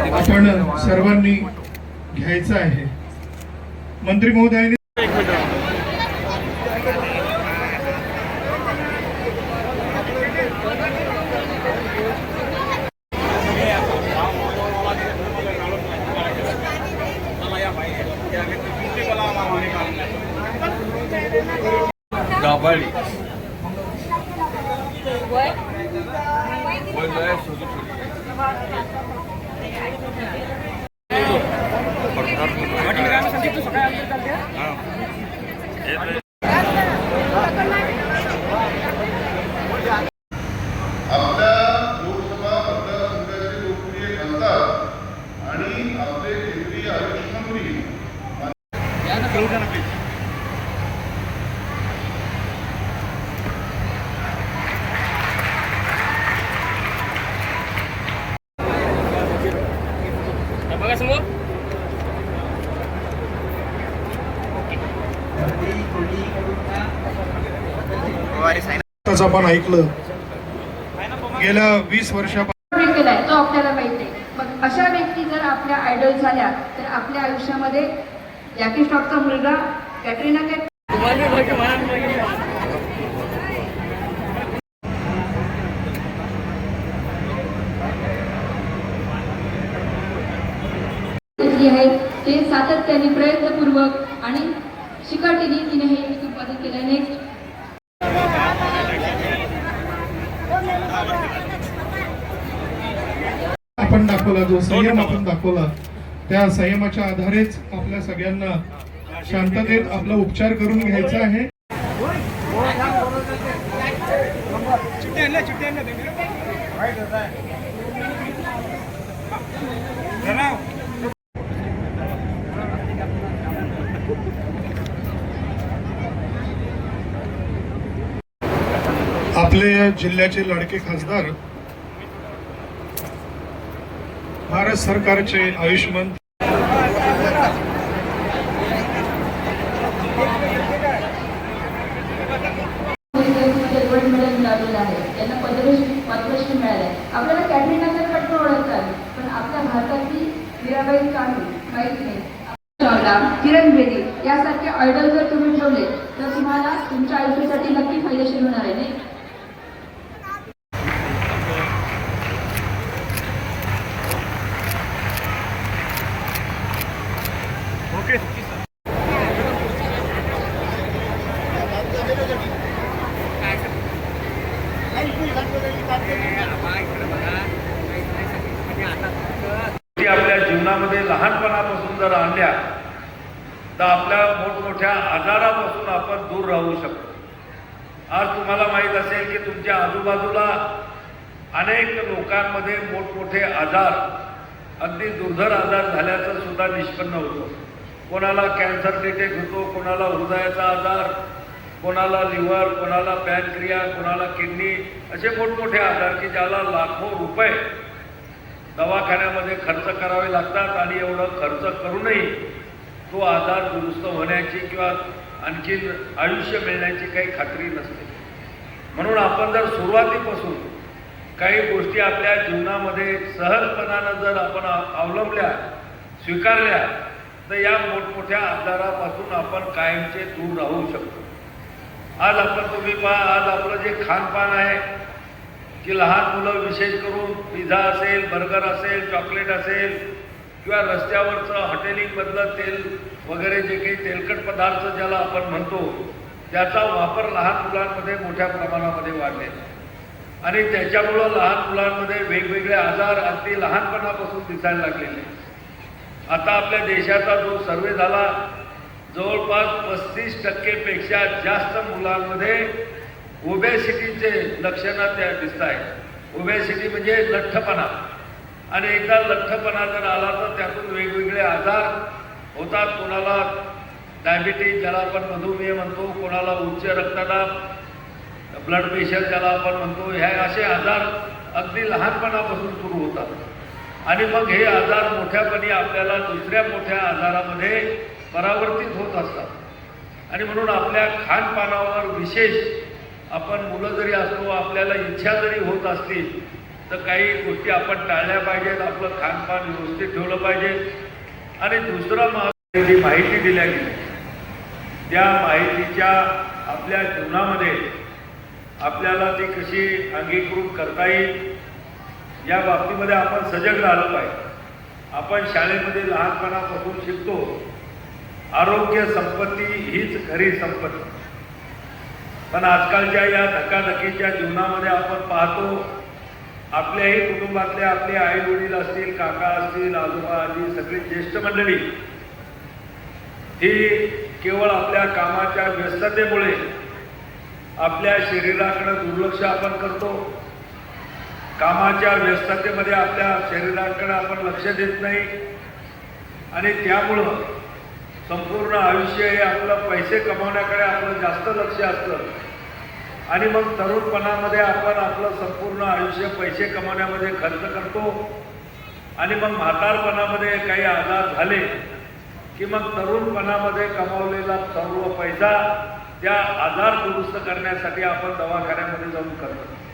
आपण सर्वांनी घ्यायचं आहे। मंत्री महोदयांनी दाबाळी आपल्या लोकसभा मतदारसंघाचे लोकप्रिय खासदार आणि आपले केंद्रीय आयुष मंत्री आपण ऐकलं गेल्या 20 वर्षापासून केलाय तो आपल्याला माहिती आहे। मग अशा व्यक्ती जर आपल्या आयडॉल झाल्या तर आपल्या आयुष्यामध्ये जॅकी श्रॉफचा मुलगा कॅटरीना कैफ आहे ते सातत्याने प्रयत्नपूर्वक आणि शिकाटीने तिने हे उत्पादन केलं। नेक्स्ट आपण दाखवला जो संयम आपण दाखवला त्या संयमाच्या आधारेच आपल्या सगळ्यांना शांततेत आपला उपचार करून घ्यायचा आहे। आपले जिल्ह्याचे लाडके खासदार भारत सरकारचे आयुष मंत्री त्यांना पद्मश्री मिळाले। आपल्याला कॅटरीना कैफ पटकन ओळखतात पण आपल्या भारतातली मीराबाई चानू माहीत नाही। किरण बेदी यासारखे आयडॉल जर तुम्ही ठेवले तर तुम्हाला तुमच्या आयुष्यासाठी नक्की फायदेशीर होणार आहे। नाही आपल्या जीवनामध्ये लहानपणापासून जर आणल्या तर आपल्या मोठमोठ्या आजारापासून आपण दूर राहू शकतो। आज तुम्हाला माहीत असेल की तुमच्या आजूबाजूला अनेक लोकांमध्ये मोठमोठे आजार अगदी दुर्धर आजार झाल्याचं सुद्धा निष्पन्न होतं। कोणाला कॅन्सर डिटेक्ट होतो, कोणाला हृदयाचा आजार, कोणाला लिव्हर, कोणाला पॅनक्रिया, कोणाला किडनी, असे मोठमोठे आजार की ज्याला लाखो रुपये दवाखान्यामध्ये खर्च करावे लागतात आणि एवढं खर्च करूनही तो आजार दुरुस्त होण्याची किंवा आणखीन आयुष्य मिळण्याची काही खात्री नसते। म्हणून आपण जर सुरुवातीपासून काही गोष्टी आपल्या जीवनामध्ये सहजपणानं जर आपण अवलंबल्या, स्वीकारल्या तर या मोठमोठ्या आजारापासून आपण कायमचे दूर राहू शकतो। आज आपण तुम्ही पहा, आज आपलं जे खानपान आहे की लहान मुलं विशेष करून पिझ्झा असेल, बर्गर असेल, चॉकलेट असेल किंवा रस्त्यावरचं हॉटेलिंगमधलं तेल वगैरे जे काही तेलकट पदार्थ ज्याला आपण म्हणतो त्याचा वापर लहान मुलांमध्ये मोठ्या प्रमाणामध्ये वाढलेला आणि त्याच्यामुळं लहान मुलांमध्ये वेगवेगळे आजार अगदी लहानपणापासून दिसायला लागलेले। आता आपल्या देशाचा जो सर्वे झाला जवळपास 35% जास्त मुलांमध्ये ओबेसिटीचे लक्षणं त्या दिसत आहेत। ओबेसिटी म्हणजे लठ्ठपणा आणि एकदा लठ्ठपणा जर आला तर त्यातून वेगवेगळे आजार होतात। कोणाला डायबिटीज ज्याला आपण मधुमेह म्हणतो, कोणाला उच्च रक्तदाब, ब्लड प्रेशर ज्याला आपण म्हणतो, ह्या असे आजार अगदी लहानपणापासून सुरू होतात आणि मग हे आजार मोठ्यापणी आपल्याला दुसऱ्या मोठ्या आजारामध्ये परावर्तित होत असतात। आणि म्हणून आपल्या खानपानावर विशेष आपण मुलं जरी असलो, आपल्याला इच्छा जरी होत असली तर काही गोष्टी आपण टाळल्या पाहिजेत. आपलं खानपान व्यवस्थित ठेवलं पाहिजे. आणि दुसरं महत्त्वाची जी माहिती दिल्या गेली त्या माहितीच्या आपल्या जीवनामध्ये आपल्याला ती कशी अंगीकृत करता येईल या बाबतीमध्ये आपण सजग राहिलं पाहिजे. आपण शाळेमध्ये लहानपणापासून शिकतो आरोग्य संपत्ती हीच खरी संपत्ती. पण आजकालच्या या धकाधकीच्या जीवनामध्ये आपण पाहतो आपल्याही कुटुंबातले आपले आई वडील असतील, काका असतील, आजोबा आजी सगळी ज्येष्ठ मंडळी ही केवळ आपल्या कामाच्या व्यस्ततेमुळे आपल्या शरीराकडे दुर्लक्ष आपण करतो. कामाच्या व्यस्ततेमध्ये आपल्या शरीराकडे आपण लक्ष देत नाही आणि त्यामुळं संपूर्ण आयुष्य हे आपलं पैसे कमावण्याकडे आपलं जास्त लक्ष असतं आणि मग तरुणपणामध्ये आपण आपलं संपूर्ण आयुष्य पैसे कमावण्यामध्ये खर्च करतो आणि मग म्हातारपणामध्ये काही आजार झाले की मग तरुणपणामध्ये कमावलेला सर्व पैसा त्या आजार दुरुस्त करण्यासाठी आपण दवाखान्यामध्ये जाऊन करतो.